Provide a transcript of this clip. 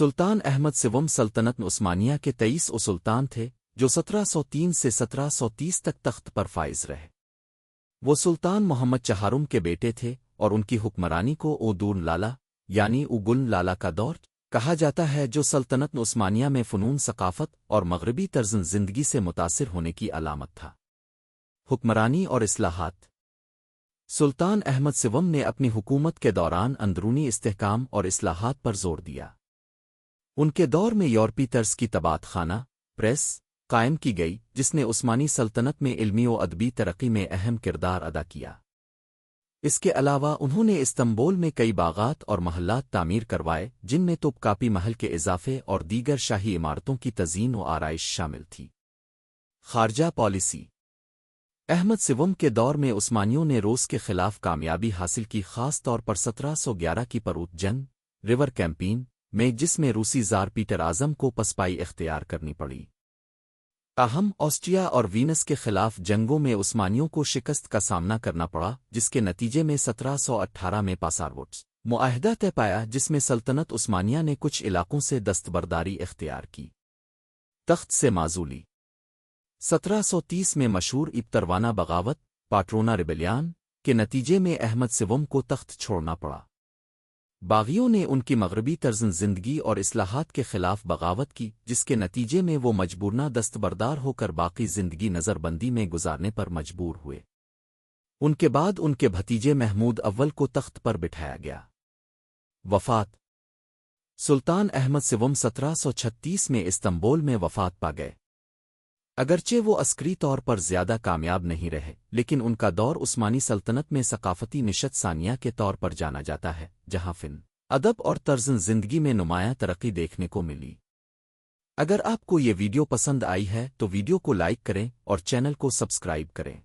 سلطان احمد سوم سلطنت عثمانیہ کے 23 سلطان تھے جو 1703 سے 1730 تک تخت پر فائز رہے۔ وہ سلطان محمد چہارم کے بیٹے تھے اور ان کی حکمرانی کو اودون لالا یعنی اگن لالا کا دور کہا جاتا ہے، جو سلطنت عثمانیہ میں فنون ثقافت اور مغربی طرز زندگی سے متاثر ہونے کی علامت تھا۔ حکمرانی اور اصلاحات۔ سلطان احمد سوم نے اپنی حکومت کے دوران اندرونی استحکام اور اصلاحات پر زور دیا۔ ان کے دور میں یورپی طرز کی طباعت خانہ پریس قائم کی گئی، جس نے عثمانی سلطنت میں علمی و ادبی ترقی میں اہم کردار ادا کیا۔ اس کے علاوہ انہوں نے استنبول میں کئی باغات اور محلات تعمیر کروائے، جن میں توپکاپی محل کے اضافے اور دیگر شاہی عمارتوں کی تزئین و آرائش شامل تھی۔ خارجہ پالیسی۔ احمد سوم کے دور میں عثمانیوں نے روس کے خلاف کامیابی حاصل کی، خاص طور پر 1711 کی پروت جنگ ریور کیمپین میں، جس میں روسی زار پیٹر اعظم کو پسپائی اختیار کرنی پڑی۔ تاہم آسٹریا اور وینس کے خلاف جنگوں میں عثمانیوں کو شکست کا سامنا کرنا پڑا، جس کے نتیجے میں 1718 میں پاساروٹس معاہدہ طے پایا، جس میں سلطنت عثمانیہ نے کچھ علاقوں سے دستبرداری اختیار کی۔ تخت سے معزولی۔ 1730 میں مشہور ابتروانہ بغاوت پاٹرونا ریبیلیان کے نتیجے میں احمد سوم کو تخت چھوڑنا پڑا۔ باغیوں نے ان کی مغربی طرز زندگی اور اصلاحات کے خلاف بغاوت کی، جس کے نتیجے میں وہ مجبورنہ دستبردار ہو کر باقی زندگی نظر بندی میں گزارنے پر مجبور ہوئے۔ ان کے بعد ان کے بھتیجے محمود اول کو تخت پر بٹھایا گیا۔ وفات۔ سلطان احمد سوم 1736 میں استنبول میں وفات پا گئے۔ اگرچہ وہ عسکری طور پر زیادہ کامیاب نہیں رہے، لیکن ان کا دور عثمانی سلطنت میں ثقافتی نشت ثانیہ کے طور پر جانا جاتا ہے، جہاں فن، ادب اور طرز زندگی میں نمایاں ترقی دیکھنے کو ملی۔ اگر آپ کو یہ ویڈیو پسند آئی ہے تو ویڈیو کو لائک کریں اور چینل کو سبسکرائب کریں۔